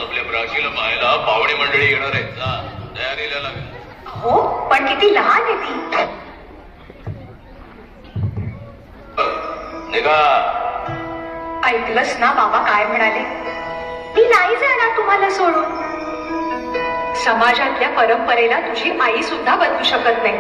आपल्या प्राचीला पाहायला पाहुणे मंडळी येणार आहेत. जा तयारीला लागा. हो पण किती लहान आहे ती. निघा. ऐकलंस ना बाबा काय म्हणाले. मी नाही जाणार तुम्हाला सोडून. समाजातल्या परंपरेला तुझी आई सुद्धा बदलू शकत नाही.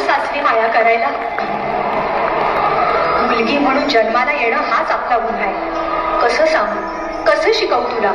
सासरी माया करायला. मुलगी म्हणून जन्माला येणं हाच आपला गुन्हा आहे. कसं सांगू, कसं शिकवू तुला.